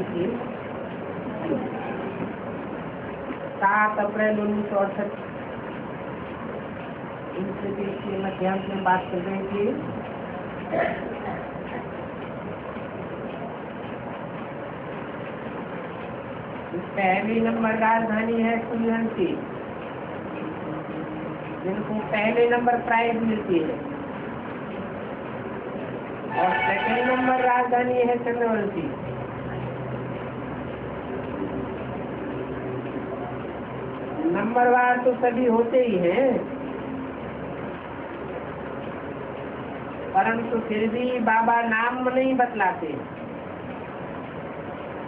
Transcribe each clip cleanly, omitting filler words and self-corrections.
की 7 अप्रैल 1968 के मध्याह्न में बात कर रही थी। पहली नंबर राजधानी है सूर्यवंशी, जिनको पहले नंबर प्राइज मिलती है, और सेकंड नंबर राजधानी है चंद्रवंशी। नंबरवार तो सभी होते ही हैं, परंतु फिर भी बाबा नाम नहीं बतलाते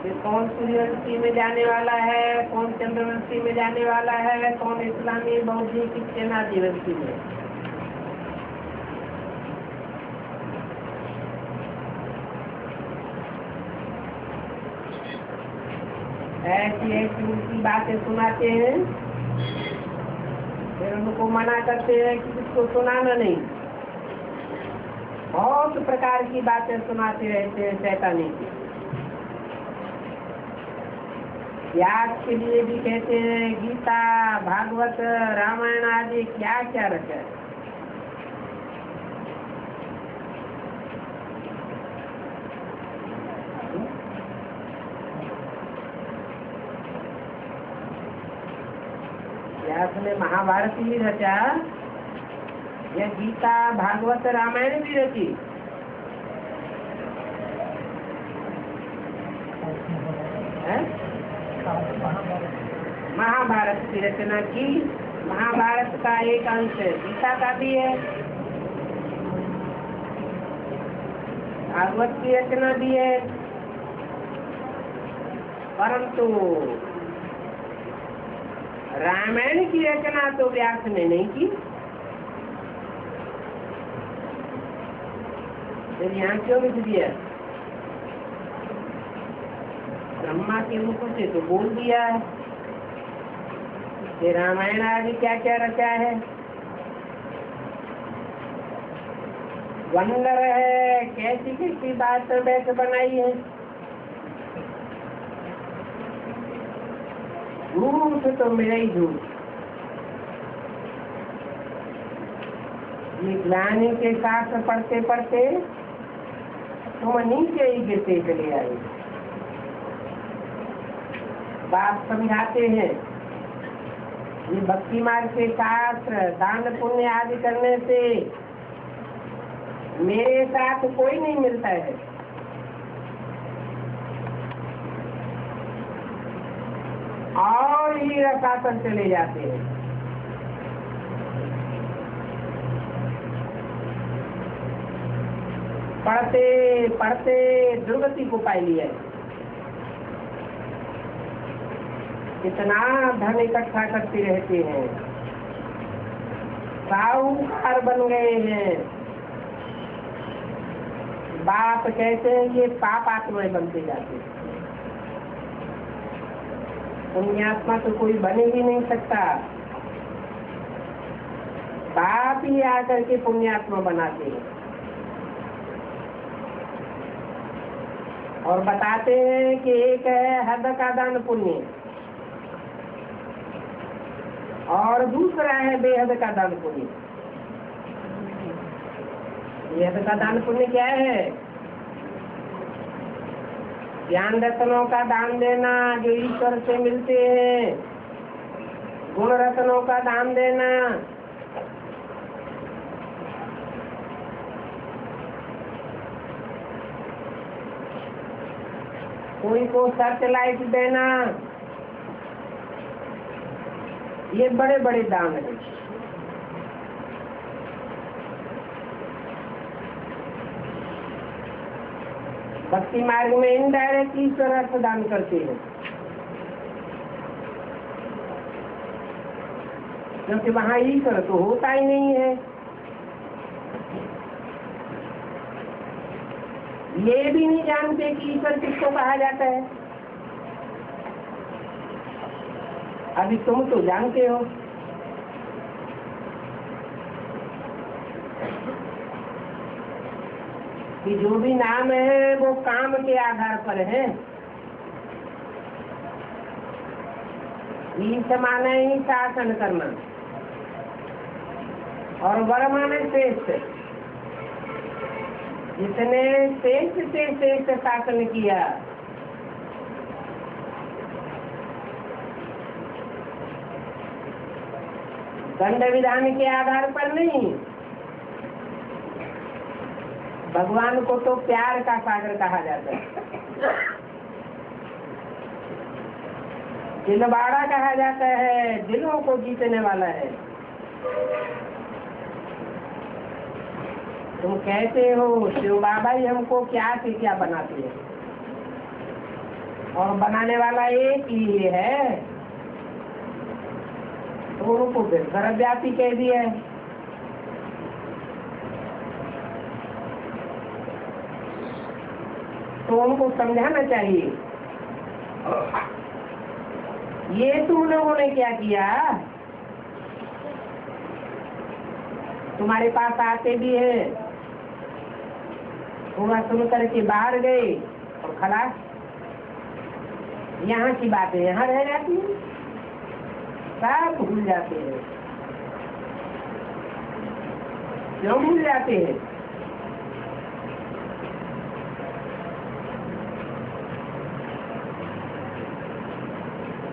कि कौन सूर्यवंशी में जाने वाला है, कौन चंद्रवंशी में जाने वाला है, कौन इस्लामी बौद्धिक सेनाधिवंशी में। ऐसी ऐसी उनकी बातें सुनाते हैं, फिर उनको मना करते हैं कि किसको सुनाना नहीं। बहुत प्रकार की बातें सुनाते रहते हैं शैतानी की। त्याग के लिए भी कहते हैं गीता, भागवत, रामायण आदि क्या क्या रखा है। व्यास ने महाभारत भी रचा, यह गीता, भागवत, रामायण भी रची। महाभारत की रचना की, महाभारत का एक अंश गीता का भी है, भागवत की रचना भी है, परंतु रामायण की रचना तो व्यास ने नहीं की। फिर यहाँ क्यों लिख दिया? ब्रह्मा के मुख से तो बोल दिया है कि रामायण आदि क्या क्या रचा है। वंडर है, कैसी कैसी बात बैठ बनाई है। झूठ तो मेरा ही झूठ। ये ज्ञानी के साथ पढ़ते पढ़ते तुम नीचे ही गिरते चले आए। बात समझाते हैं ये भक्ति मार्ग के शास्त्र, दान पुण्य आदि करने से मेरे साथ कोई नहीं मिलता है। और ही रसातल चले जाते हैं। पढ़ते पढ़ते दुर्गति को पा लिया है। कितना धन इकट्ठा करते रहते हैं, साहूकार बन गए हैं। बाप कहते हैं ये पाप आत्माएं बनते जाते हैं। पुण्यात्मा तो कोई बने ही नहीं सकता, बाप ही आकर के पुण्यात्मा बनाते हैं। और बताते हैं कि एक है हद का दान पुण्य और दूसरा है बेहद का दान पुण्य। यह का दान पुण्य क्या है? ज्ञान रत्नों का दान देना जो ईश्वर से मिलते हैं, गुण रत्नों का दान देना, कोई को सर्च लाइट देना, ये बड़े बड़े दान हैं। भक्ति मार्ग में इनडायरेक्ट ईश्वर अर्थ दान करते हैं, क्योंकि वहाँ ईश्वर तो होता ही नहीं है। ये भी नहीं जानते कि ईश्वर किसको कहा जाता है। अभी तुम तो जानते हो, कि जो भी नाम है वो काम के आधार पर है। ईश माने ही शासन करना, और वर माने श्रेष्ठ। जिसने श्रेष्ठ से श्रेष्ठ शासन किया, दंड विधान के आधार पर नहीं। भगवान को तो प्यार का सागर कहा जाता है, दिलवाड़ा कहा जाता है, दिलों को जीतने वाला है। तुम कहते हो शिव बाबा ही हमको क्या से क्या बनाते हैं, और बनाने वाला एक ही है, तो उनको फिर सर्वव्यापी कह दिया है। तो उनको समझाना चाहिए, ये तुम लोगों ने क्या किया। तुम्हारे पास आते भी हैं, थोड़ा सुन करके बाहर गए और खलास। यहाँ की बातें यहाँ रह जाती है, सब भूल जाते हैं। क्यों भूल जाते हैं?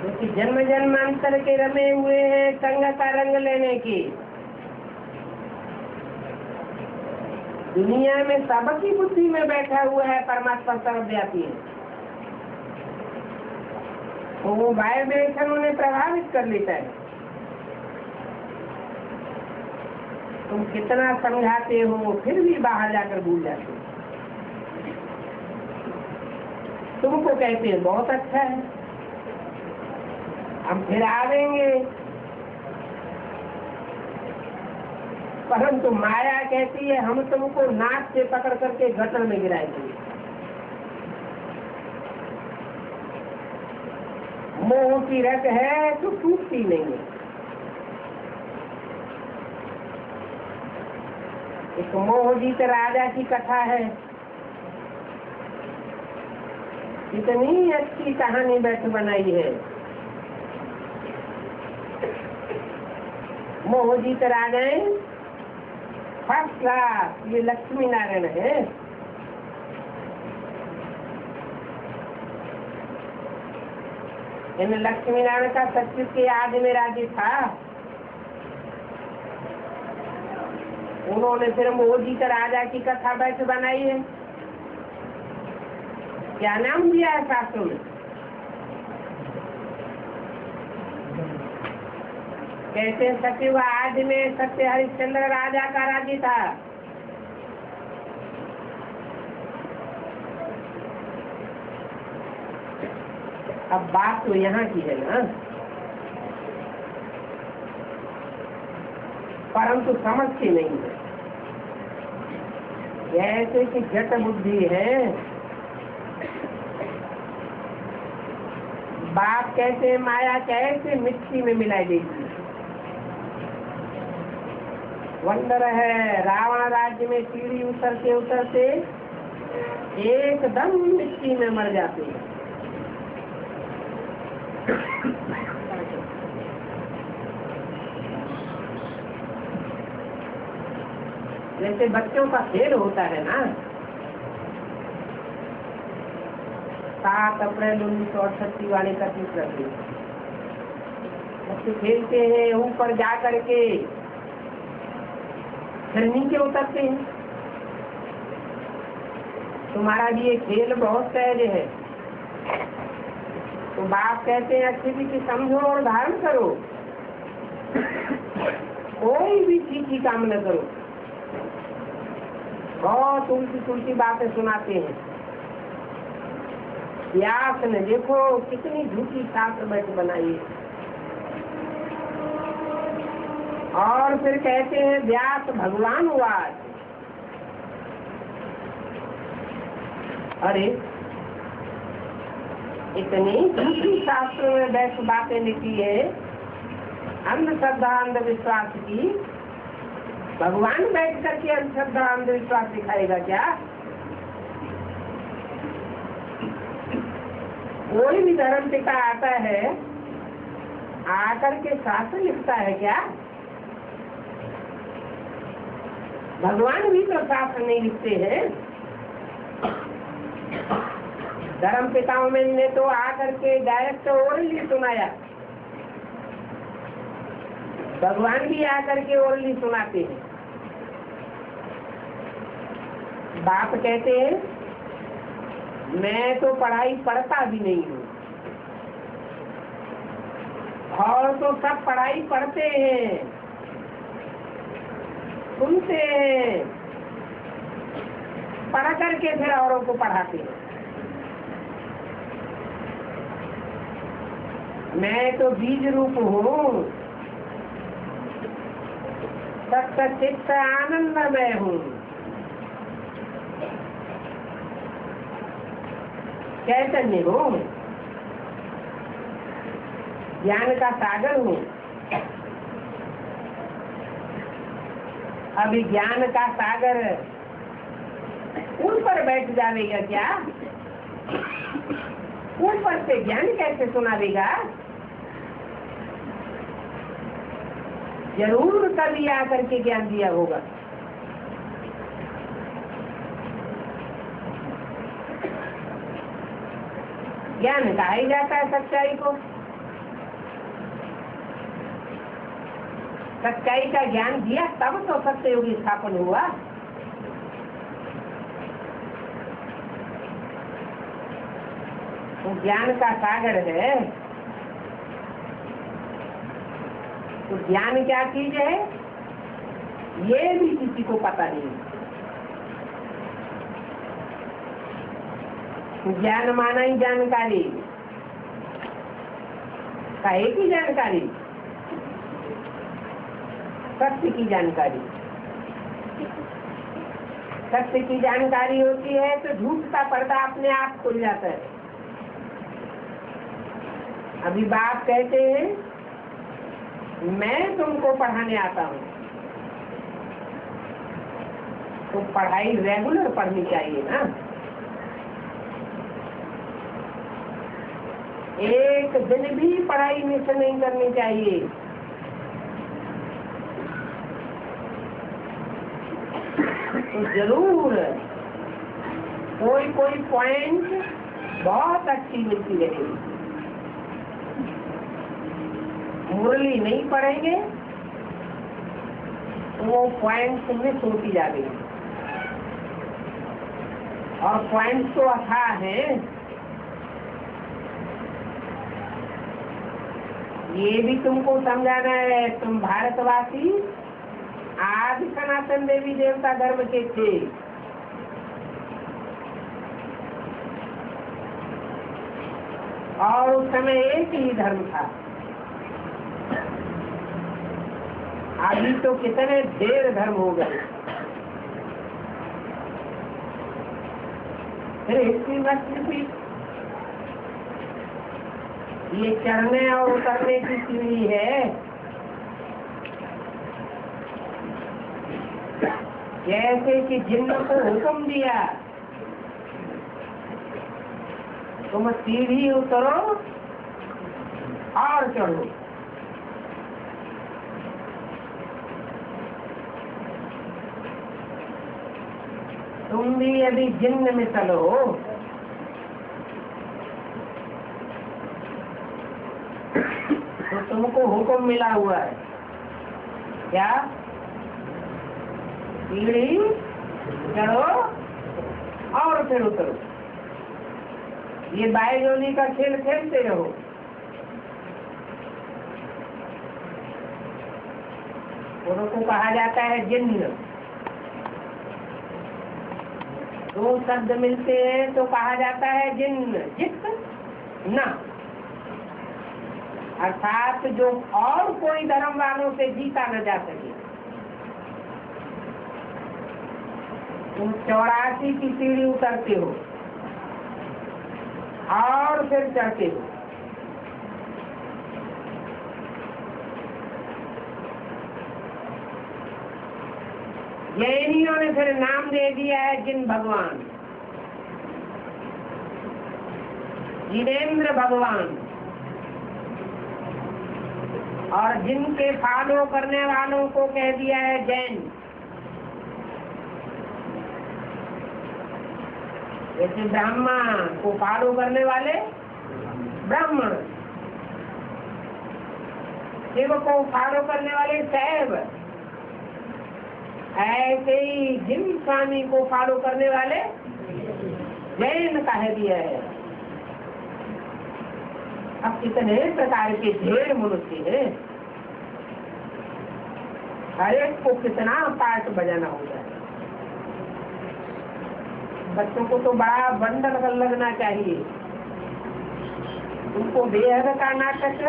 क्योंकि जन्म जन्मांतर के रमे हुए हैं संग का रंग लेने की। दुनिया में सबकी बुद्धि में बैठा हुआ है परमात्मा सर्वव्यापी है, तो वो वाइब्रेशन उन्हें प्रभावित कर लेता है। तुम कितना समझाते हो फिर भी बाहर जाकर भूल जाते हो। तुमको कहते हैं बहुत अच्छा है, हम फिर आवेंगे, परंतु माया कहती है हम तुमको नाक से पकड़ करके गटर में गिराएंगे। मोह की रग है तो टूटती नहीं है। एक मोहजीत राजा की कथा है, इतनी अच्छी कहानी बैठ बनाई है। मोहजीत राजा फर्स्ट क्लास, ये लक्ष्मी नारायण है। इन लक्ष्मी नारायण का सचिव के आदि में राज्य था। उन्होंने फिर मोहजीत राजा की कथा बैठ बनाई है। क्या नाम दिया है शास्त्रों में? कैसे सचिव आदि में सत्य हरिश्चंद्र राजा का राज्य था। अब बात तो यहाँ की है ना, परंतु समझती नहीं है। जैसे कि जट बुद्धि है, बाप कैसे माया कैसे मिट्टी में मिलाई देती है। वंदर है, रावण राज्य में सीढ़ी उतरते उतरते एकदम मिट्टी में मर जाते हैं। जैसे बच्चों का खेल होता है ना, 7 अप्रैल 1968 वाले का तीसरा दिन बच्चे खेलते हैं, ऊपर जा करके फिर नीचे उतरते हैं। तुम्हारा भी ये खेल बहुत सहज है। तो बाप कहते हैं अच्छे से समझो और धारण करो, कोई भी चीज की काम न करो। बहुत उल्टी सुलटी बातें सुनाते हैं। व्यास ने देखो कितनी झूठी शास्त्र बैठ बनाई है। और फिर कहते हैं व्यास भगवान हुआ। अरे इतनी झूठी शास्त्र में बैठ बातें लिखी है, अंधश्रद्धा अंधविश्वास की। भगवान बैठ करके अंधश्रद्धा अंधविश्वास दिखाएगा क्या? कोई भी धर्म पिता आता है, आकर के शास्त्र लिखता है क्या? भगवान भी तो शास्त्र नहीं लिखते हैं। धर्म पिताओं में ने तो आकर के डायरेक्ट ओरली सुनाया, भगवान भी आकर के ओरली सुनाते हैं। बाप कहते हैं मैं तो पढ़ाई पढ़ता भी नहीं हूँ, और तो सब पढ़ाई पढ़ते हैं, सुनते हैं, पढ़ करके फिर औरों को पढ़ाते हैं। मैं तो बीज रूप हूँ, सत्य चित्त आनंदमय हूँ, चैतन्य हूँ, ज्ञान का सागर हूँ। अभी ज्ञान का सागर उन पर बैठ जाएगा क्या? उन पर से ज्ञान कैसे सुनावेगा? जरूर कभी आकर के ज्ञान दिया होगा। ज्ञान कहा ही जाता है सच्चाई को। सच्चाई का ज्ञान दिया तब तो सत्ययुग स्थापन हुआ। तो ज्ञान का सागर है, तो ज्ञान क्या चीज है ये भी किसी को पता नहीं। ज्ञान माना ही जानकारी, काहे की जानकारी? सत्य की जानकारी। सत्य की जानकारी होती है तो झूठ का पर्दा अपने आप खुल जाता है। अभी बाप कहते हैं मैं तुमको पढ़ाने आता हूँ, तो पढ़ाई रेगुलर पढ़नी चाहिए ना। एक दिन भी पढ़ाई मिस नहीं करनी चाहिए। तो जरूर कोई कोई पॉइंट बहुत अच्छी मिलती रहेगी। मुरली नहीं पढ़ेंगे तो वो पॉइंट मिस होती जाएगी। और पॉइंट तो अथाह है। ये भी तुमको समझाना है, तुम भारतवासी आदि सनातन देवी देवता धर्म के थे। और उस समय एक ही धर्म था। अभी तो कितने ढेर धर्म हो गए। फिर हिस्ट्री मत रिपीट। ये चढ़ने और उतरने की सीढ़ी है। जैसे कि जिन्न को हुक्म दिया तुम सीढ़ी उतरो और चढ़ो। तुम भी यदि जिन्न में चलो तो तुमको हुक्म मिला हुआ है क्या? सीढ़ी चढ़ो और फिर उतरो। ये बायोलॉजी का खेल खेलते रहो। उनको कहा जाता है जिन्न। दो शब्द मिलते हैं तो कहा जाता है जिन्न, जित न, अर्थात जो और कोई धर्म वालों से जीता न जा सके। तुम 84 की सीढ़ी उतरते हो और फिर चढ़ते हो। जैनियों ने फिर नाम दे दिया है जिन भगवान, जिनेन्द्र भगवान। और जिनके फॉलो करने वालों को कह दिया है जैन। जैसे ब्राह्मण को फॉलो करने वाले ब्राह्मण, शिव को फॉलो करने वाले शैव, ऐसे ही जिन स्वामी को फॉलो करने वाले जैन कह दिया है। अब कितने प्रकार के ढेर मनुष्य हैं, हर एक को कितना पाठ बजाना होता है। बच्चों को तो बड़ा बंडल लगना चाहिए, उनको बेहद का नाटक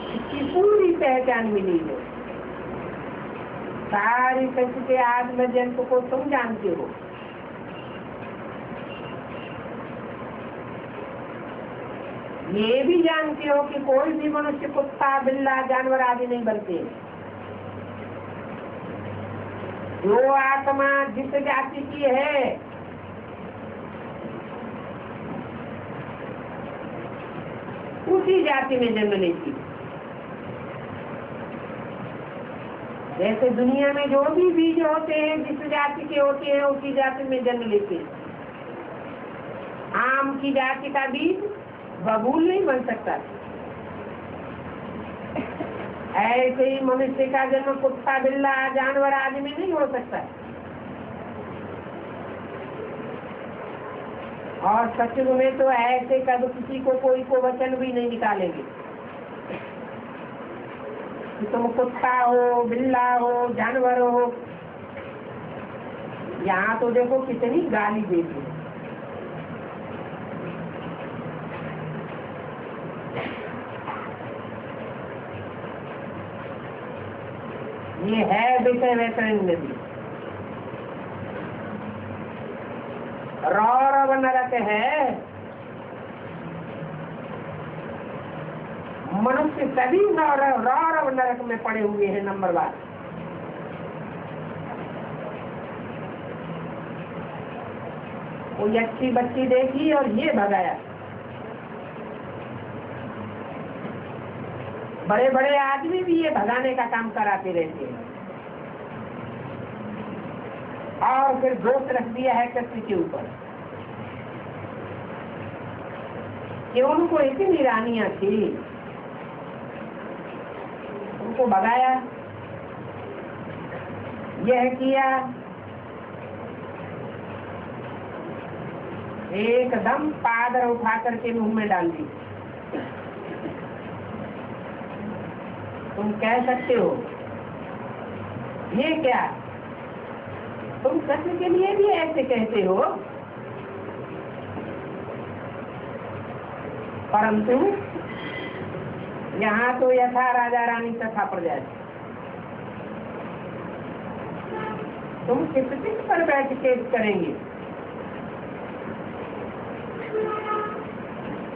इसकी पूरी पहचान मिली है। सारी सच के आत्म जंतु को तुम जानते हो। ये भी जानते हो कि कोई भी मनुष्य कुत्ता बिल्ला जानवर आदि नहीं बनते। जो आत्मा जिस जाति की है उसी जाति में जन्म लेती। जैसे दुनिया में जो भी बीज होते हैं जिस जाति के होते हैं उसी जाति में जन्म लेते हैं। आम की जाति का बीज बबूल नहीं बन सकता, ऐसे ही मनुष्य का जन्म कुत्ता बिल्ला जानवर आदि में नहीं हो सकता। और सचमुच में तो ऐसे कभी किसी को कोई को वचन भी नहीं निकालेंगे कि तुम कुत्ता हो बिल्ला हो जानवर हो। यहाँ तो देखो कितनी गाली देती है। ये है विषय वैतरणी नदी। रौरव नरक है। मनुष्य सभी रौरव नरक में पड़े हुए हैं। नंबर 1 कोई अच्छी बच्ची देखी और ये भगाया। बड़े बड़े आदमी भी ये भगाने का काम कराते रहते हैं। और फिर दोष रख दिया है कृष्ण के ऊपर कि उनको इतनी रानियां थी, उनको भगाया, यह किया। एकदम पादर उठा करके मुंह में डाल दी। तुम कह सकते हो ये क्या? तुम कृष्ण के लिए भी ऐसे कहते हो, परंतु यहाँ तो यथा राजा रानी तथा प्रजा। तुम किस पर बैठ के करेंगे?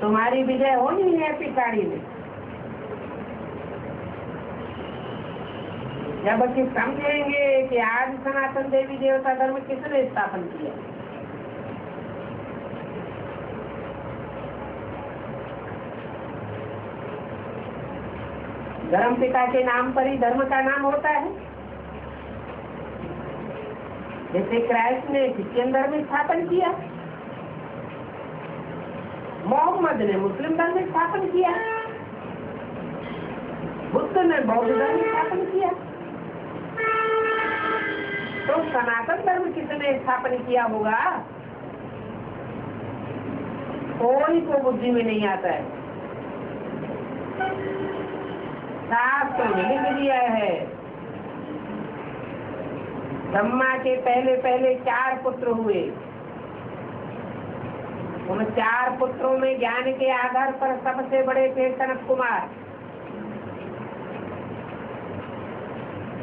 तुम्हारी विजय होनी है पिछाड़ी में। जब कि समझेंगे कि आज सनातन देवी देवता धर्म किसने स्थापन किया। धर्म पिता के नाम पर ही धर्म का नाम होता है। जैसे क्राइस्ट ने क्रिश्चियन धर्म स्थापन किया, मोहम्मद ने मुस्लिम धर्म स्थापन किया, बुद्ध ने बौद्ध धर्म स्थापन किया, तो सनातन धर्म किसने स्थापन किया होगा? कोई को बुद्धि में नहीं आता है। शास्त्र में लिख दिया है, ब्रह्मा के पहले पहले 4 पुत्र हुए। उन 4 पुत्रों में ज्ञान के आधार पर सबसे बड़े थे सनत कुमार।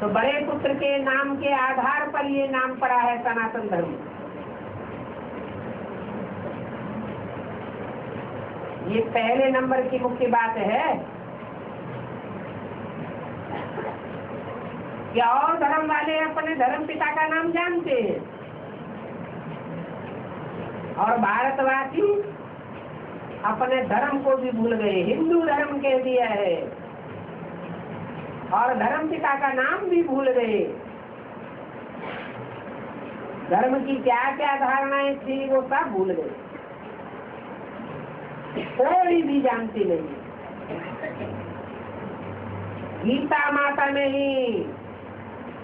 तो बड़े पुत्र के नाम के आधार पर ये नाम पड़ा है सनातन धर्म। ये पहले नंबर की मुख्य बात है कि और धर्म वाले अपने धर्म पिता का नाम जानते हैं और भारतवासी अपने धर्म को भी भूल गए, हिंदू धर्म कह दिया है और धर्म पिता का नाम भी भूल गए। धर्म की क्या क्या धारणाएं थी वो सब भूल गए, कोई भी जानती नहीं। गीता माता ने ही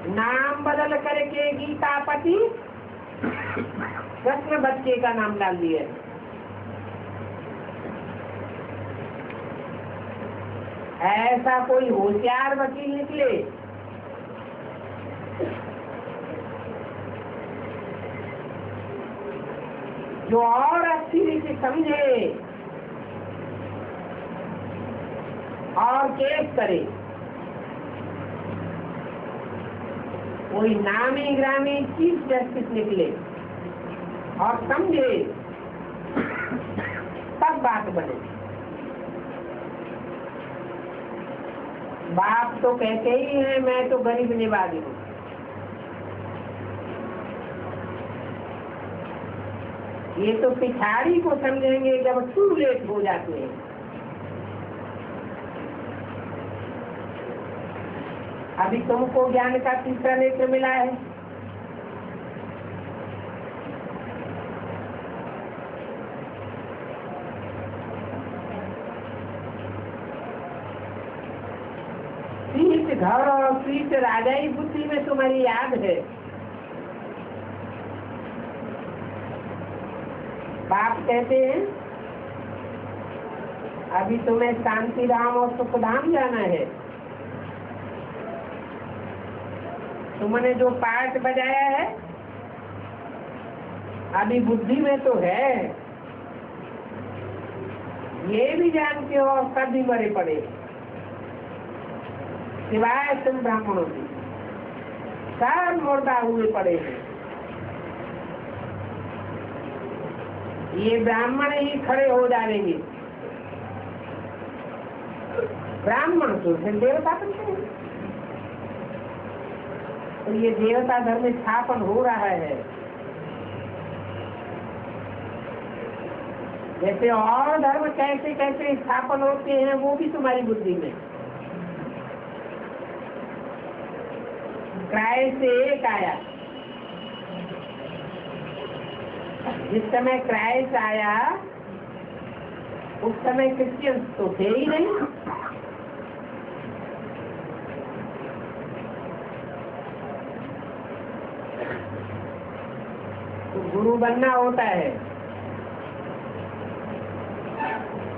नाम बदल करके गीतापति कृष्ण बच्चे का नाम डाल दिया। ऐसा कोई होशियार वकील निकले जो और अच्छी रीति समझे और केस करे। कोई नामी ग्रामी चीफ जस्टिस निकले और समझे तब बात बने। बाप तो कहते ही हैं मैं तो गरीब निवासी हूँ। ये तो पिछाड़ी को समझेंगे जब टू लेट हो जाते हैं। अभी तुमको ज्ञान का तीसरा नेत्र मिला है, शीत घर और शीत राजाई बुद्धि में तुम्हारी याद है। बाप कहते हैं अभी तुम्हें शांति धाम और सुख धाम जाना है। तुमने जो पाठ बजाया है अभी बुद्धि में तो है, ये भी जानते हो सभी मरे पड़े सिवाय तुम ब्राह्मणों की, सब मुर्दा हुए पड़े हैं। ये ब्राह्मण ही खड़े हो जाएंगे। ब्राह्मण तो फिर देवता बनते हैं। तो ये देवता धर्म स्थापन हो रहा है। जैसे और धर्म कैसे कैसे स्थापन होते हैं वो भी तुम्हारी बुद्धि में। क्राइस्ट से एक आया, जिस समय क्राइस्ट आया उस समय क्रिश्चियन तो थे ही नहीं। तो गुरु बनना होता है।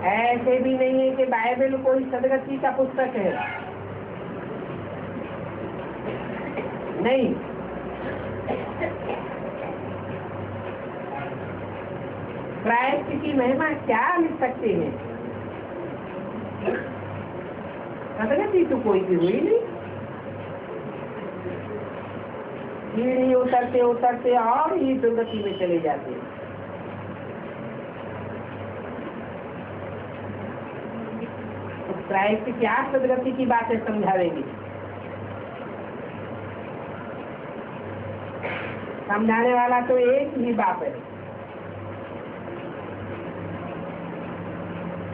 ऐसे भी नहीं है कि बाइबल कोई सदगति का पुस्तक है, नहीं। क्राइस्ट की महिमा क्या लिख सकते हैं? सदगति तो कोई भी हुई नहीं। सीढ़ी उतरते उतरते और ही दुर्गति में चले जाते हैं। तो क्राइस्ट क्या सदगति की बातें समझावेंगे? समझाने वाला तो एक ही बाप है।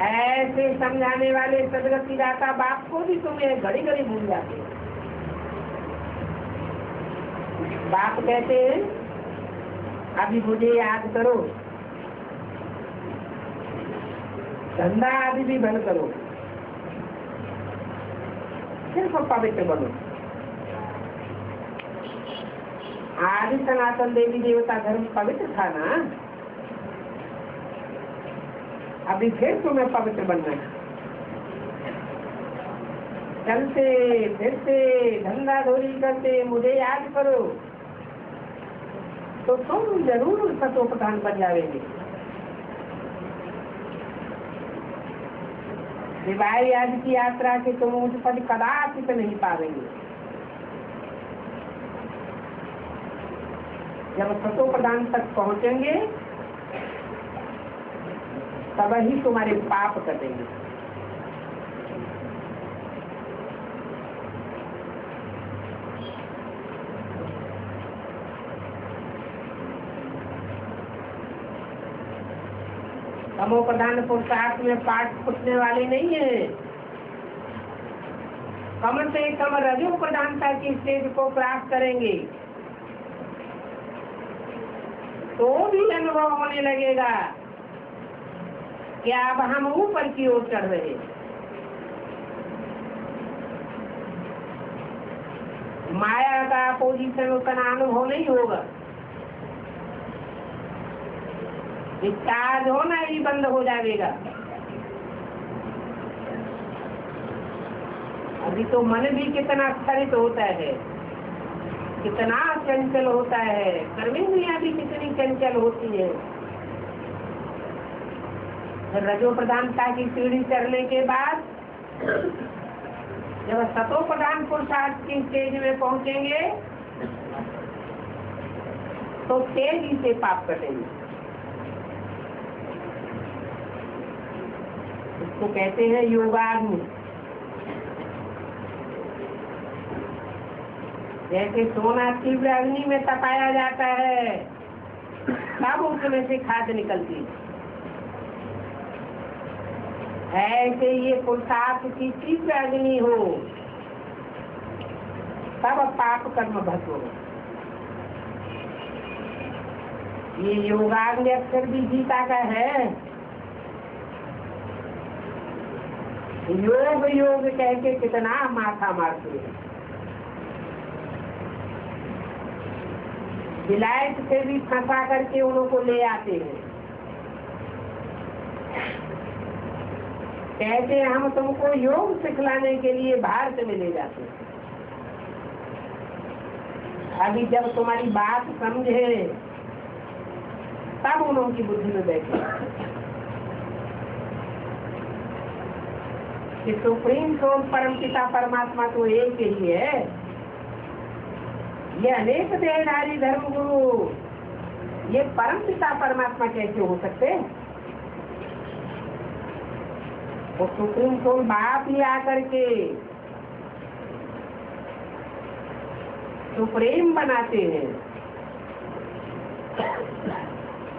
ऐसे समझाने वाले सदगति दाता बाप को भी तुम्हें घड़ी घड़ी भूल जाते हैं। बाप कहते हैं अभी मुझे याद करो, धंधा आदि भी बंद करो, सिर्फ पवित्र बनो। आदि सनातन देवी देवता धर्म पवित्र था ना, अभी फिर तुम्हें पवित्र बनना है। चलते फिरते धंधा धोरी करते मुझे याद करो, तो तुम जरूर सतोप्रधान बन जाएंगे। सिवाय आदि की यात्रा के तुम उस पद कदाचित नहीं पावेंगे। जब सतोप्रधान तक पहुंचेंगे तब ही तुम्हारे पाप कटेंगे। तमो प्रधान पुरुषार्थ में पाठ फूटने वाले नहीं है। कम से कम रजो प्रधानता की स्टेज को प्राप्त करेंगे तो भी अनुभव होने लगेगा कि अब हम ऊपर की ओर चढ़ रहे। माया का पोजीशन उतना अनुभव नहीं होगा, चार्ज होना ही बंद हो जाएगा। अभी तो मन भी कितना क्षरित होता है, कितना चंचल होता है, कर्मेंद्रियां भी कितनी चंचल होती है। रजो प्रधानता की सीढ़ी चढ़ने के बाद जब सतो प्रधान पुरुषार्थ की स्टेज में पहुंचेंगे तो तेजी से पाप कटेंगे। इसको कहते हैं योगाग्नि। जैसे सोना तीव्र अग्नि में तपाया जाता है तब उसमें से खाद निकलती है, ऐसे ये पुरुषार्थ की तीव्र अग्नि हो तब पाप कर्म भस्म हो। ये योगाग्नि अक्षर भी गीता का है। योग योग कह के कितना माथा मारते हैं। विलायत से भी फंसा करके उनको ले आते हैं, कहते हैं हम तुमको योग सिखलाने के लिए भारत में ले जाते हैं। अभी जब तुम्हारी बात समझे तब उनकी बुद्धि में बैठे कि सुप्रीम सोल परम पिता परमात्मा तो एक ही है। ये अनेक देहधारी धर्म गुरु ये परम पिता परमात्मा कैसे हो सकते हैं? वो सुप्रीम सोल बाप ही आकर के सुप्रीम बनाते हैं,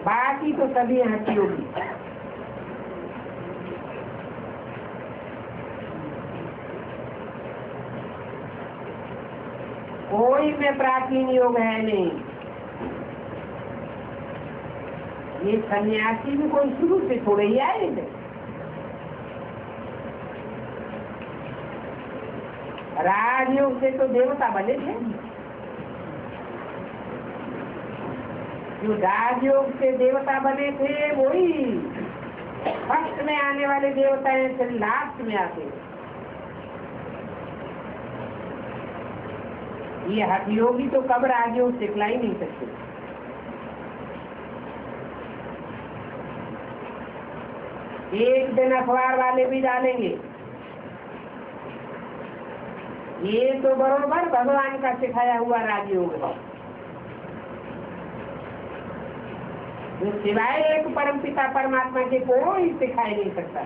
बाकी तो सभी हटियोगी। कोई में प्राचीन योग है नहीं। ये सन्यासी भी कोई शुरू से थोड़े ही आए थे। राजयोग से तो देवता बने थे। जो राजयोग से देवता बने थे वही फर्स्ट में आने वाले देवता हैं, फिर लास्ट में आते हैं। ये हठयोगी तो कब राजयोग सिखला ही नहीं सकते। एक दिन अखबार वाले भी डालेंगे ये तो बरोबर भगवान का सिखाया हुआ राजयोग है, जो सिवाय एक परम पिता परमात्मा के कोई सिखा नहीं सकता।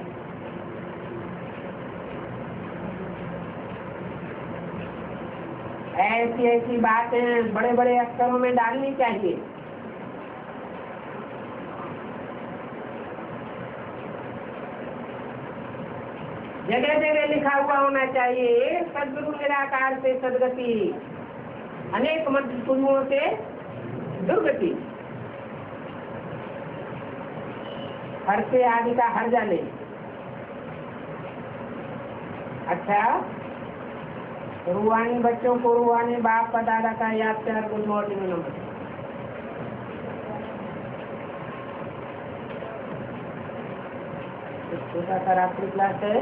ऐसी ऐसी बातें बड़े बड़े अक्षरों में डालनी चाहिए। जगह जगह लिखा हुआ होना चाहिए सद्गुरु निराकार से सदगति, अनेक मंत्र पुरुषों से दुर्गति। हर से आदि का हर्जा नहीं। अच्छा, रूहानी बच्चों को रूहानी बाप का दादा का याद कर गुड मॉर्निंग नंबर। छोटा सा रात्रि क्लास है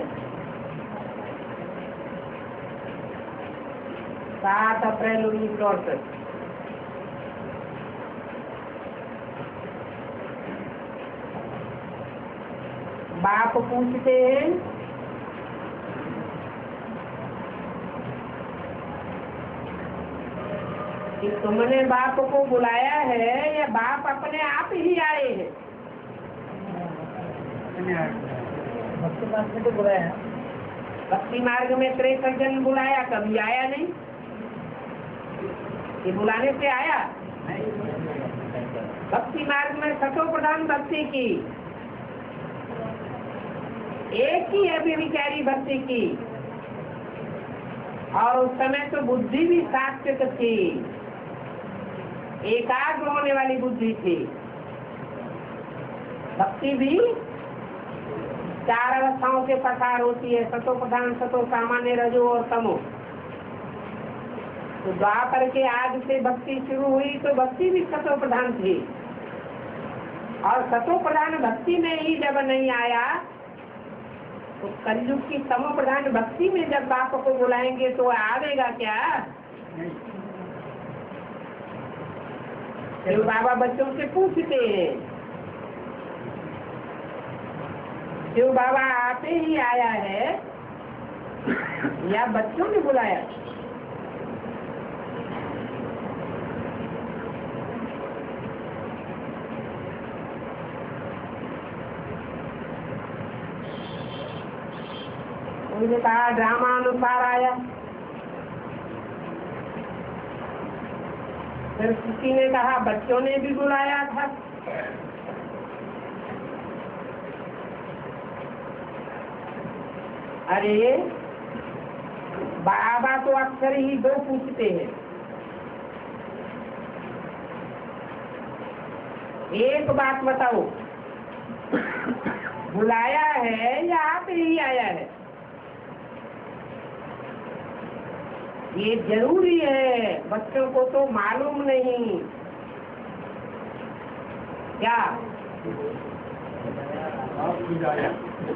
7 अप्रैल 1968। बाप पूछते हैं कि तुमने बाप को बुलाया है या बाप अपने आप ही आए हैं? भक्ति मार्ग में तो बुलाया। भक्ति मार्ग में 63 जन्म बुलाया, कभी आया नहीं। ये बुलाने से आया? भक्ति मार्ग में सतो प्रधान भक्ति की, एक ही है व्यभिचारी भक्ति की, और उस समय तो बुद्धि भी सात्विक थी, एकाग्र होने वाली बुद्धि थी। भक्ति भी 4 अवस्थाओं के प्रकार होती है, सतो प्रधान, सतो सामान्य, रजो और तमो। तो द्वापर के आग से भक्ति शुरू हुई तो भक्ति भी सतो प्रधान थी, और सतो प्रधान भक्ति में ही जब नहीं आया तो कलयुग की तमो प्रधान भक्ति में जब बाप को बुलाएंगे तो आवेगा क्या? शिव बाबा बच्चों से पूछते हैं, शिव बाबा आते ही आया है या बच्चों ने बुलाया? उन्होंने कहा ड्रामा अनुसार आया। फिर किसी ने कहा बच्चों ने भी बुलाया था। अरे बाबा तो अक्सर ही 2 पूछते हैं, एक बात बताओ, बुलाया है या आप ही आया है? ये जरूरी है, बच्चों को तो मालूम नहीं। क्या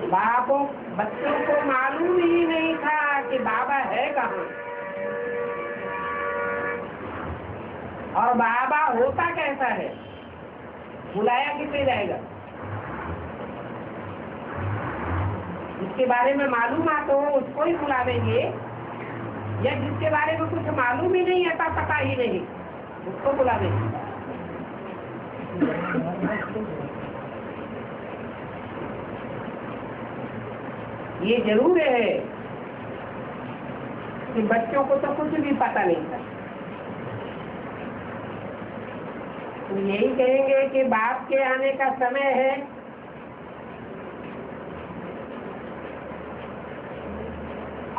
बापों बच्चों को मालूम ही नहीं था कि बाबा है कहाँ, और बाबा होता कैसा है, बुलाया किसे जाएगा? जिसके बारे में मालूम आता हो उसको ही बुलावेंगे, या जिसके बारे में कुछ मालूम ही नहीं आता, पता ही नहीं, उसको बुलावेंगे। ये जरूर है कि बच्चों को तो कुछ भी पता नहीं था, तो यही कहेंगे कि बाप के आने का समय है।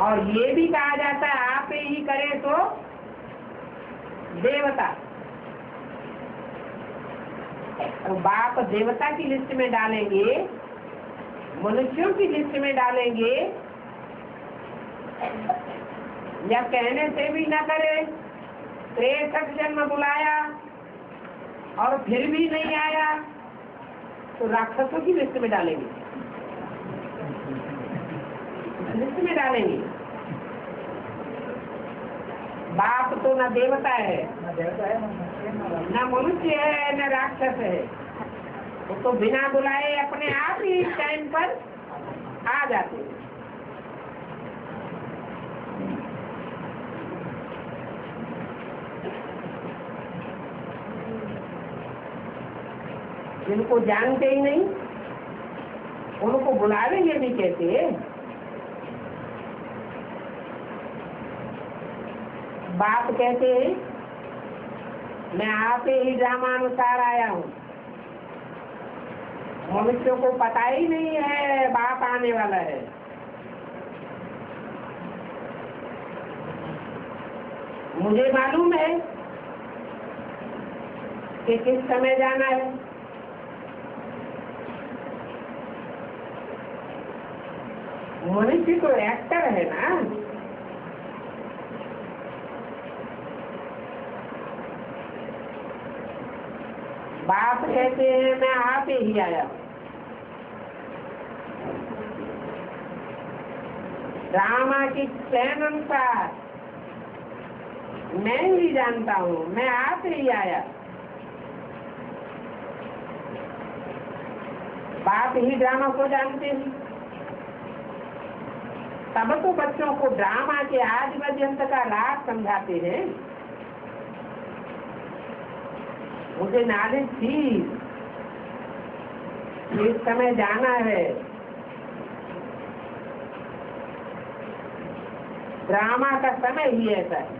और ये भी कहा जाता है आप ही करें तो देवता, तो बाप देवता की लिस्ट में डालेंगे, मनुष्यों की लिस्ट में डालेंगे, या कहने से भी न करे 63 जन्म बुलाया और फिर भी नहीं आया तो राक्षसों की लिस्ट में डालेंगे, लिस्ट में डालेंगे। बाप तो न देवता है, न मनुष्य है, न राक्षस है, वो तो बिना बुलाए अपने आप ही टाइम पर आ जाते हैं। जिनको जानते ही नहीं उनको बुलावेंगे भी कैसे? बाप कहते हैं मैं आप ही ड्रामानुसार आया हूँ, मनुष्यों को पता ही नहीं है बाप आने वाला है। मुझे मालूम है कि किस समय जाना है, मनुष्य तो एक्टर है ना। बाप कहते हैं मैं आप ही आया, ड्रामा की प्लान अनुसार मैं ही जानता हूँ, मैं आप ही आया। बाप ही ड्रामा को जानते हैं, तब तो बच्चों को ड्रामा के आदि पर्यंत का राज समझाते हैं। मुझे नॉलेज थी, इस समय जाना है, ड्रामा का समय ही ऐसा है।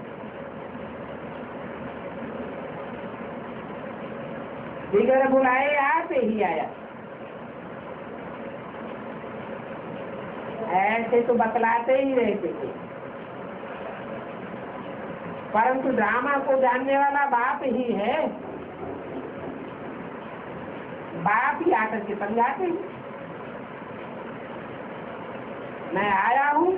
बिगर बुलाए आप ही आया, ऐसे तो बतलाते ही रहते थे, परंतु ड्रामा को जानने वाला बाप ही है। बाप ही आकर के समझाते हैं, मैं आया हूँ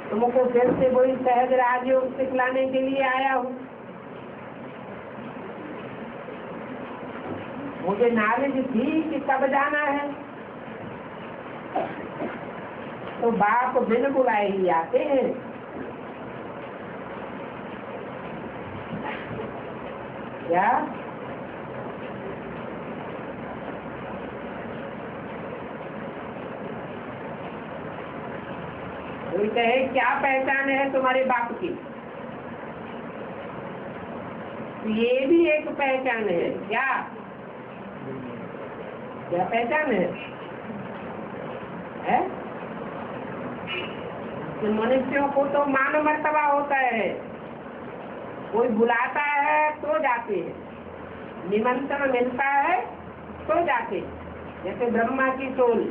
तुमको फिर से वही सहज राजयोग सिखलाने के लिए आया हूँ। मुझे नॉलेज थी कि कब जाना है, तो बाप बिन बुलाए ही आते हैं। क्या कोई कहे क्या पहचान है तुम्हारे बाप की? ये भी एक पहचान है। क्या क्या पहचान है? कि मनुष्यों को तो मान मर्तबा होता है, कोई बुलाता है तो जाते हैं, निमंत्रण मिलता है तो जाते। जैसे ब्रह्मा की टोल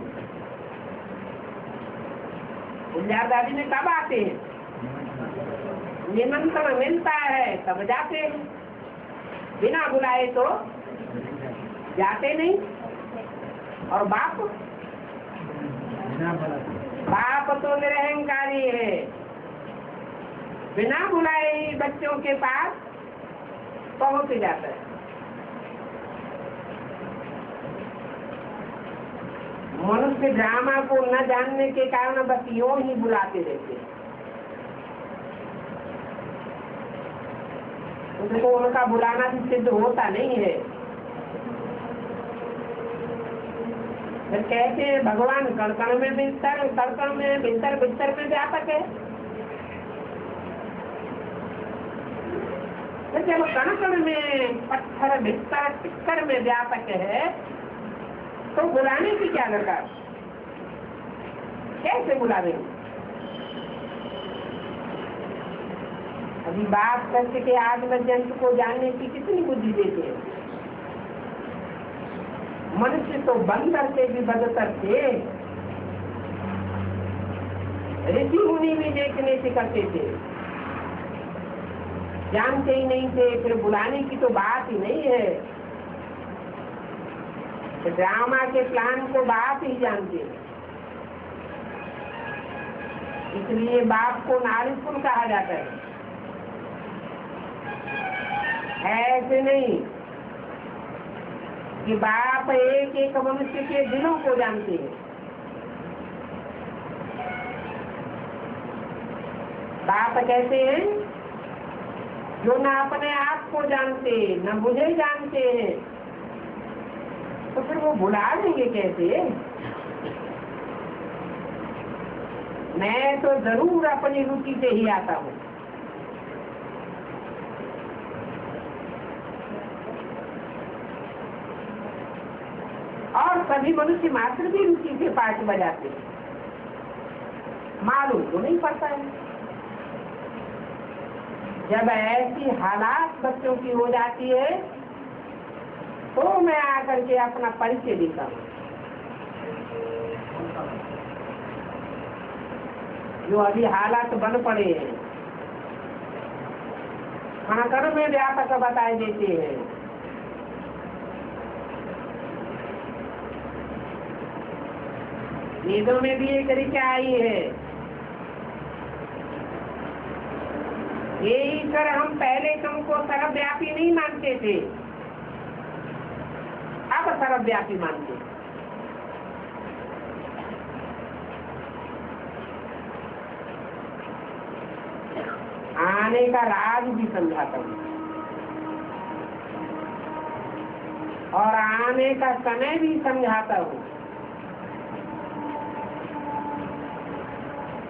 गुलजार दादी में कब आते हैं? निमंत्रण मिलता है तब जाते हैं, बिना बुलाए तो जाते नहीं। और बाप तो निरहंकारी है, बिना बुलाए ही बच्चों के पास पहुंच जाता है। मनुष्य ड्रामा को न जानने के कारण बस यूं ही बुलाते रहते हैं, उनको उनका बुलाना भी सिद्ध होता नहीं है। फिर कहते हैं भगवान कण में बिस्तर, कण में बिस्तर, बिस्तर में व्यापक है। तो जब कण में पत्थर बिस्तर में व्यापक है तो बुलाने की क्या दरकार? कैसे बुला रहे? अभी बात करके के आदि पर्यंत को जानने की कितनी बुद्धि देते हैं। मनुष्य तो बंदर से भी बदतर थे, ऋषि मुनि भी देखने से करते थे, जानते ही नहीं थे। फिर बुलाने की तो बात ही नहीं है। ड्रामा के प्लान को बाप ही जानते हैं, इसलिए बाप को नारिकुल कहा जाता है। ऐसे नहीं कि बाप एक एक मनुष्य के दिलों को जानते हैं। बाप कहते हैं जो न अपने आप को जानते न मुझे जानते हैं, तो फिर वो बुला देंगे कैसे? मैं तो जरूर अपनी रुचि से ही आता हूँ। और सभी मनुष्य मात्र भी रुचि से पाठ बजाते हैं, मालूम तो नहीं पड़ता है। जब ऐसी हालात बच्चों की हो जाती है तो मैं आकर के अपना परिचय देता हूँ। जो अभी हालात बन पड़े हैं, कण में व्यापक बताए देते हैं। वेदों में भी एक ऋचा आई है। ये ईश्वर हम पहले तुमको सर्वव्यापी नहीं मानते थे, अब सर्वव्यापी मानते। आने का राज भी समझाता हूँ और आने का समय भी समझाता हूँ।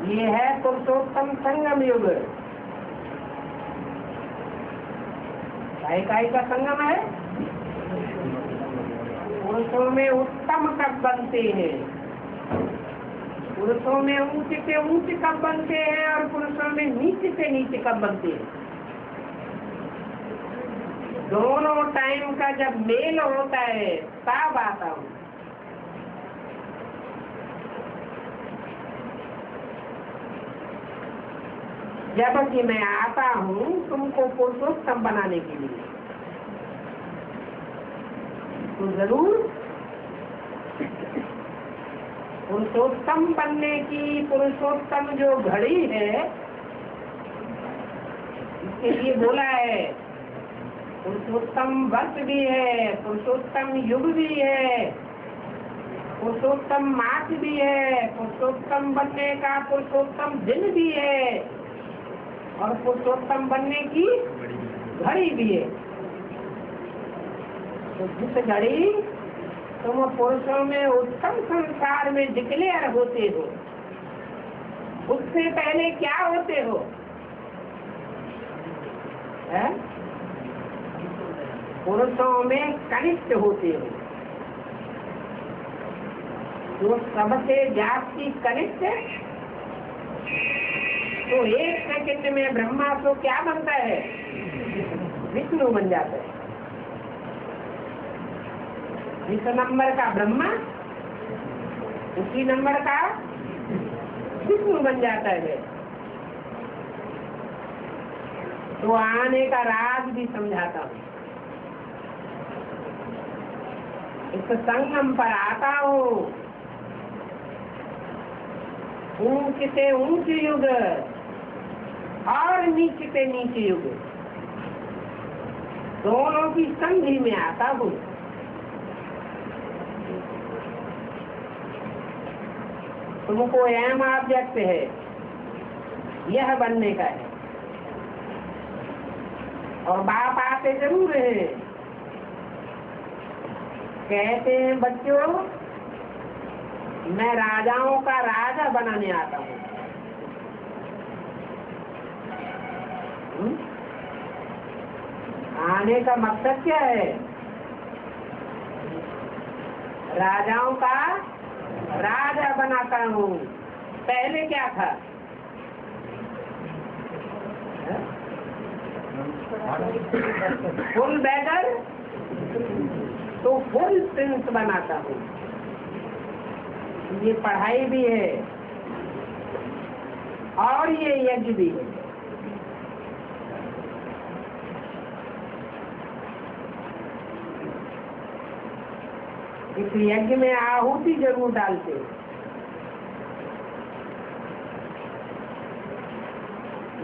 ये है पुरुषोत्तम संगम युग। काय का संगम है? पुरुषों में उत्तम कब बनते हैं, पुरुषों में ऊंच से ऊंच कब बनते हैं और पुरुषों में नीचे से नीचे कब बनते हैं। दोनों टाइम का जब मेल होता है तब आता हूँ। जबकि मैं आता हूँ तुमको पुरुषोत्तम बनाने के लिए, तो जरूर पुरुषोत्तम बनने की पुरुषोत्तम जो घड़ी है इसके लिए बोला है। पुरुषोत्तम वर्ष भी है, पुरुषोत्तम युग भी है, पुरुषोत्तम मास भी है, पुरुषोत्तम बनने का पुरुषोत्तम दिन भी है और पुरुषोत्तम बनने की घड़ी भी है। तो जिस घड़ी तुम पुरुषों में उत्तम संसार में डिक्लेयर होते हो, उससे पहले क्या होते हो? पुरुषों में कनिष्ठ होते हो, जो सबसे जास्ती कनिष्ठ है। तो एक सेकंड में ब्रह्मा तो क्या बनता है? विष्णु बन जाता है। जिस नंबर का ब्रह्मा उसी नंबर का विष्णु बन जाता है। तो आने का राज भी समझाता हूँ। इस संगम पर आता हूँ, ऊंच से ऊंच युग और नीचे से नीचे युग, दोनों की संधि में आता हूँ। तुमको एम ऑब्जेक्ट है, यह बनने का है और बाप आते जरूर है। कहते हैं बच्चों मैं राजाओं का राजा बनाने आता हूँ। आने का मकसद क्या है? राजाओं का राजा बनाता हूँ। पहले क्या था? फुल बैगर तो फुल प्रिंस बनाता हूँ। ये पढ़ाई भी है और ये यज्ञ भी है। इस यज्ञ में आहुति जरूर डालते हो।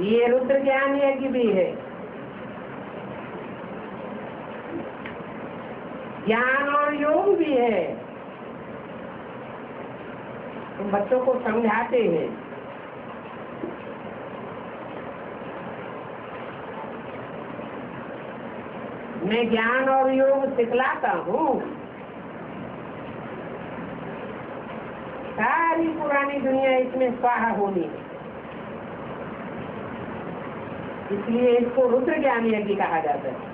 ये रुद्र ज्ञान यज्ञ भी है। ज्ञान और योग भी है। तुम बच्चों को समझाते हैं। मैं ज्ञान और योग सिखलाता हूँ। सारी पुरानी दुनिया इसमें स्वाहा होनी है, इसलिए इसको रुद्र ज्ञान यज्ञ कहा जाता है।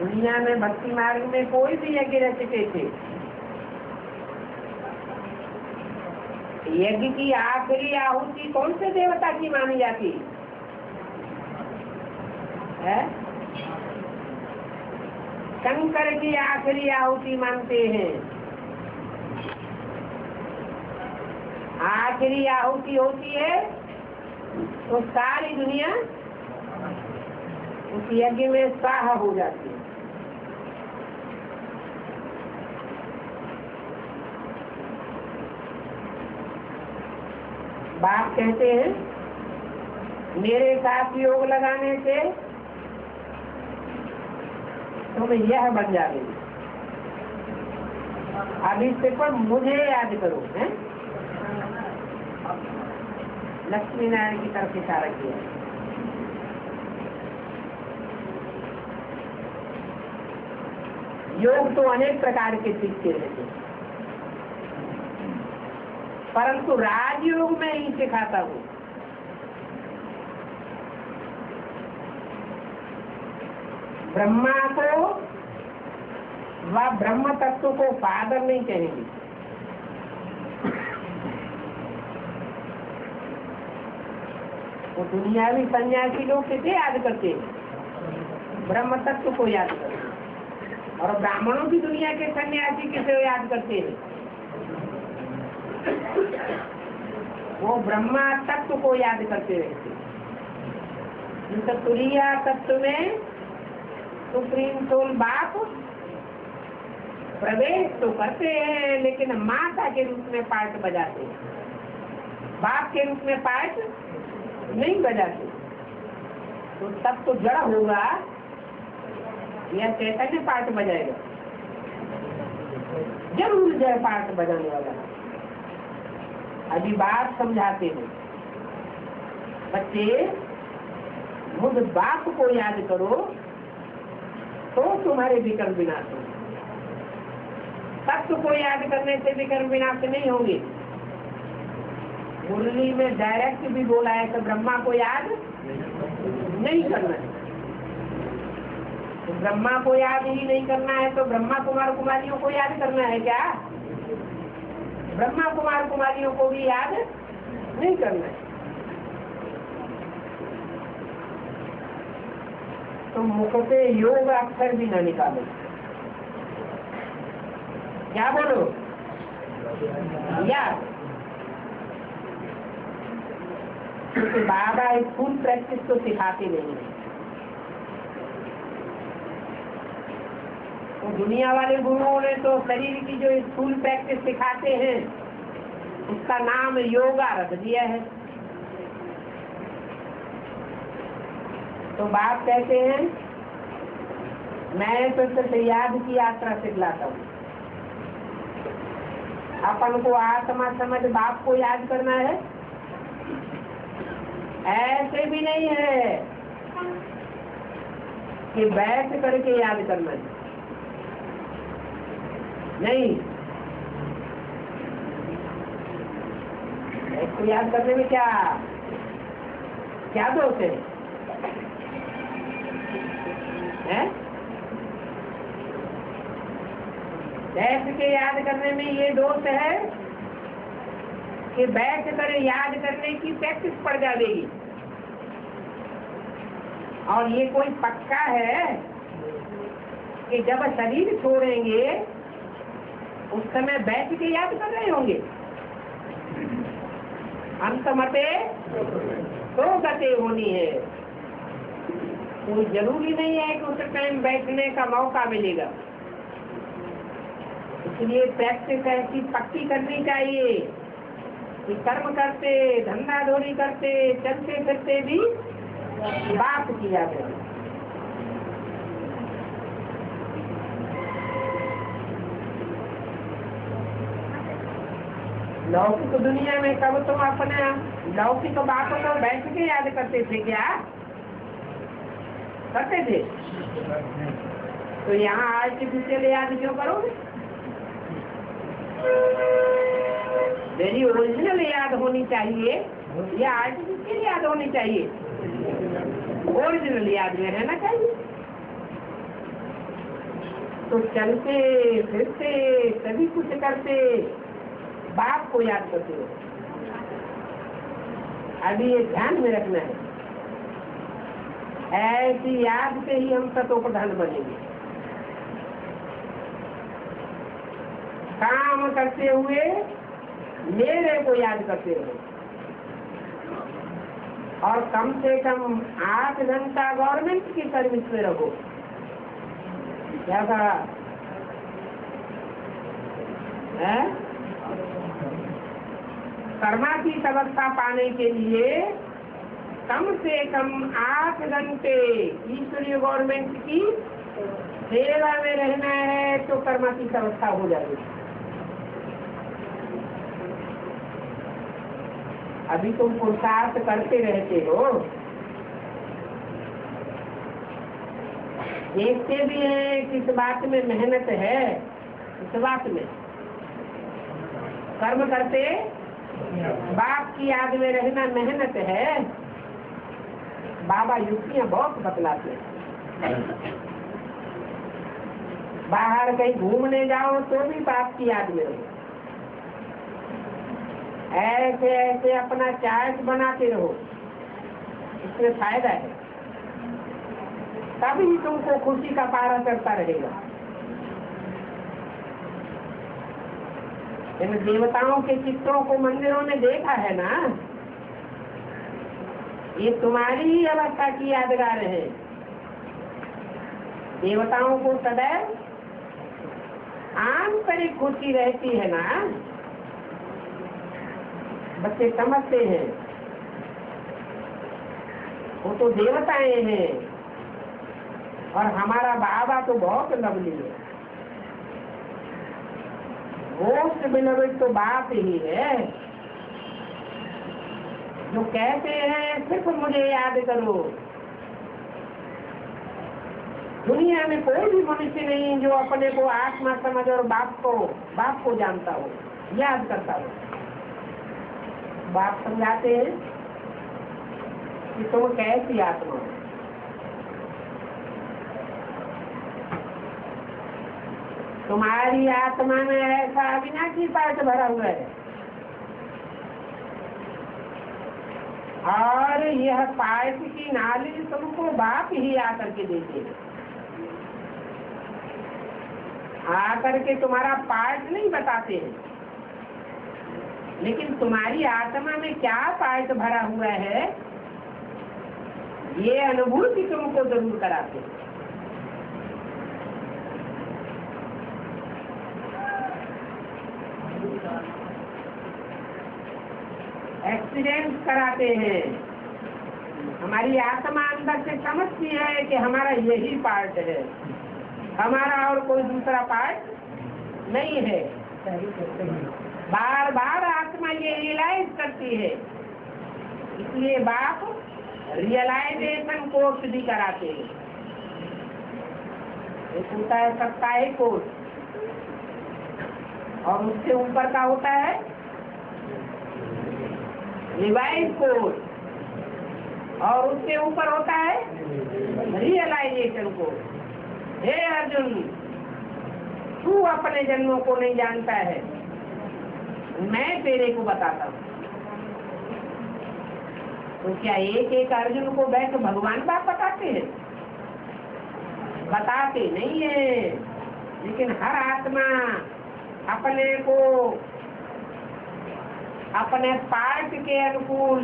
दुनिया में भक्ति मार्ग में कोई भी यज्ञ रचते थे, यज्ञ की आखिरी आहुति कौन से देवता की मानी जाती है? शंकर की आखिरी आहुति मानते हैं। आखिरी आहुति होती है तो सारी दुनिया उस यज्ञ में स्वाहा हो जाती है। बाप कहते हैं मेरे साथ योग लगाने से तुम यह बन जाओगे। अभी से पर मुझे याद करो है। लक्ष्मी नारायण की तरफ इशारा किया। योग तो अनेक प्रकार के सीखते रहते हैं, परंतु राजयोग में ही सिखाता हूँ। ब्रह्मा को व ब्रह्म तत्व को फादर नहीं कहेंगे। वो दुनियावी सन्यासी लोग किसे याद करते हैं? ब्रह्म तत्व को याद करते हैं। और ब्राह्मणों की दुनिया के सन्यासी किसे याद करते हैं? वो ब्रह्मा तत्व को याद करते रहते हैं। तुरीय तत्व में सुप्रीम सोल बाप प्रवेश तो करते हैं, लेकिन माता के रूप में पार्ट बजाते हैं, बाप के रूप में पार्ट नहीं बजाते। तो तब तो जड़ होगा या चैतन्य पार्ट बजाएगा? जरूर जड़ पार्ट बजाने वाला। अभी बात समझाते हैं बच्चे, खुद बाप को याद करो तो तुम्हारे विकर्म विनाश होंगे। तत्व को याद करने से विकर्म विनाश नहीं होंगे। मुरली में डायरेक्ट भी बोला है कि ब्रह्मा को याद नहीं करना है। तो ब्रह्मा को याद ही नहीं करना है तो ब्रह्मा कुमार कुमारियों को याद करना है क्या? ब्रह्मा कुमार कुमारियों को भी याद नहीं करना है। तो मुख से योग अक्षर भी न निकालो। क्या बोलो? याद। क्योंकि बाबा स्कूल प्रैक्टिस तो सिखाते नहीं है। तो दुनिया वाले गुरुओं ने तो शरीर की जो स्कूल प्रैक्टिस सिखाते हैं उसका नाम योगा रख दिया है। तो बाप कहते हैं मैं तो सिर्फ याद की यात्रा सिखलाता हूँ। अपन को आत्मा समझ बाप को याद करना है ऐसे भी नहीं है कि बैठ करके याद करना है। नहीं, इसको याद करने में क्या दोष है? बैठ के याद करने में ये दोष है कि बैठ कर याद करने की प्रैक्टिस पड़ जाएगी। और ये कोई पक्का है कि जब शरीर छोड़ेंगे उस समय बैठ के याद कर रहे होंगे। अंत मते तो गते होनी है। कोई जरूरी नहीं है कि उस टाइम बैठने का मौका मिलेगा। इसलिए प्रैक्टिस ऐसी पक्की करनी चाहिए कि कर्म करते, धंधा धोरी करते, चलते फिरते भी बाप की याद है। लौकिक दुनिया में कब तुम अपने लौकिक बाप को बैठ के याद करते थे? क्या करते थे? तो यहाँ आर्टिफिशियल याद क्यों करोगे? मेरी ओरिजिनल याद होनी चाहिए या आर्टिफिशियल याद होनी चाहिए? ओरिजिनल याद में रहना चाहिए। तो चलते फिरते सभी कुछ करते बाप को याद करते हो। अभी ये ध्यान में रखना है, ऐसी याद से ही हम सतो प्रधान बनेंगे। काम करते हुए मेरे को याद करते रहो और कम से कम 8 घंटा गवर्नमेंट की सर्विस में रहो। क्या कहा है? कर्मातीत अवस्था पाने के लिए कम से कम 8 घंटे ईश्वरीय गवर्नमेंट की सेवा में रहना है तो कर्मातीत अवस्था हो जाएगी। अभी तुम पुरुषार्थ करते रहते हो, देखते भी हैं किस बात में मेहनत है, इस बात में कर्म करते बाप की याद में रहना मेहनत है। बाबा युक्तियां बहुत बतलाते हैं। बाहर कहीं घूमने जाओ तो भी बाप की याद में रहो, ऐसे ऐसे अपना चार्ट बनाते रहो, इसमें फायदा है, तभी तुमको खुशी का पारा चढ़ता रहेगा। इन देवताओं के चित्रों को मंदिरों में देखा है ना, ये तुम्हारी ही अवस्था की यादगार है। देवताओं को सदैव आंतरिक खुशी रहती है ना, बच्चे समझते हैं, वो तो देवताएं हैं और हमारा बाबा तो बहुत लवली है। मोस्ट बिलोवेड तो बाप ही है, जो कहते हैं सिर्फ मुझे याद करो। दुनिया में कोई भी मनुष्य नहीं जो अपने को आत्मा समझ और बाप को जानता हो, याद करता हो। बाप समझाते हैं कि तुम कैसी आत्मा हो। तुम्हारी आत्मा में ऐसा अविनाशी पाठ भरा हुआ है और यह पाठ की नाली तुमको बाप ही आकर के देते हैं। आकर के तुम्हारा पाठ नहीं बताते हैं, लेकिन तुम्हारी आत्मा में क्या पाठ भरा हुआ है ये अनुभूति तुमको जरूर कराते हैं। एक्सीडेंट कराते हैं, हमारी आत्मा अंदर से समझती है कि हमारा यही पार्ट है, हमारा और कोई दूसरा पार्ट नहीं है। बार बार आत्मा ये रियलाइज करती है, इसलिए बाप रियलाइजेशन कोर्स भी कराते हैं। एक होता है साप्ताहिक कोर्स और उससे ऊपर का होता है रिवाइज कोर्स और उसके ऊपर होता है रियलाइजेशन कोर्स। हे अर्जुन, तू अपने जन्मों को नहीं जानता है, मैं तेरे को बताता हूँ। तो क्या एक एक अर्जुन को बैठ भगवान बाप बताते हैं? बताते नहीं है, लेकिन हर आत्मा अपने को अपने पार्ट के अनुकूल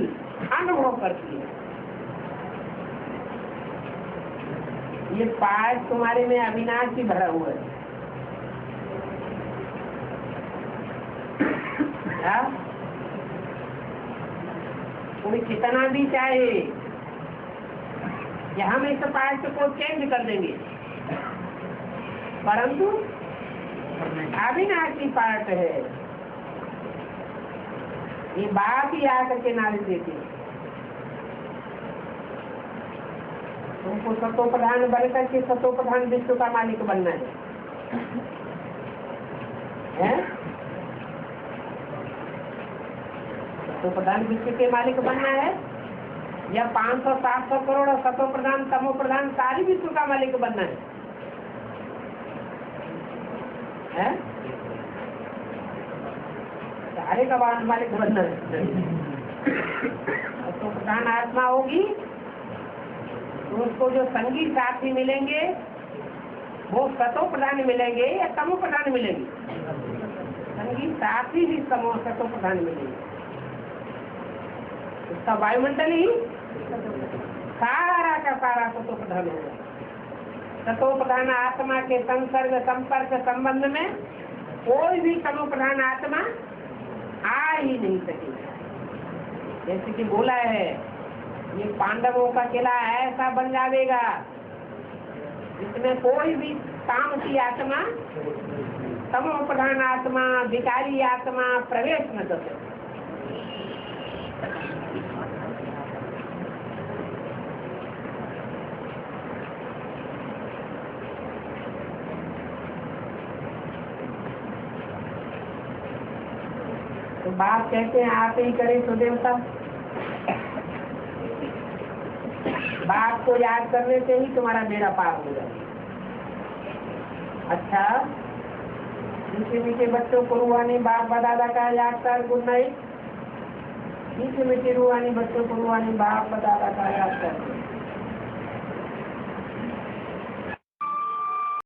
अनुभव करती है। ये पार्ट तुम्हारे में अविनाशी भरा हुआ है। क्या? कोई कितना भी चाहे कि हम इस पार्ट को चेंज कर देंगे, परंतु अविनाशी पार्ट है। ये बात ही आकर के नारी देती है। तुमको सतो प्रधान बनकर के सतो प्रधान विश्व का मालिक बनना है? सतो प्रधान विश्व के मालिक बनना है या 500-700 करोड़ सतो प्रधान तमो प्रधान सारी विश्व का मालिक बनना है? सारे का मालिक बनना है। तो प्रधान आत्मा होगी तो उसको जो संगी साथी मिलेंगे वो सतो प्रधान मिलेंगे या तमो प्रधान मिलेंगे? संगी साथी ही सतो प्रधान मिलेंगे। उसका वायुमंडल ही सारा का सारा सतो प्रधान होगा। सतो प्रधान आत्मा के संसर्ग संपर्क संबंध में कोई भी तमो प्रधान आत्मा आ ही नहीं सकेगा। जैसे कि बोला है, ये पांडवों का किला ऐसा बन जाएगा जिसमें कोई भी काम की आत्मा, तमो प्रधान आत्मा, विकारी आत्मा प्रवेश न कर सके। तो बाप कहते हैं आप ही करें तो देवता, बाप को याद करने से ही तुम्हारा बेड़ा पार हो जाए। अच्छा, मीठे मीठे बच्चों को रूहानी बाप दादा का याद कर। Good night. मीठे मीठे रूहानी बच्चों को रूहानी बाप दादा का याद कर।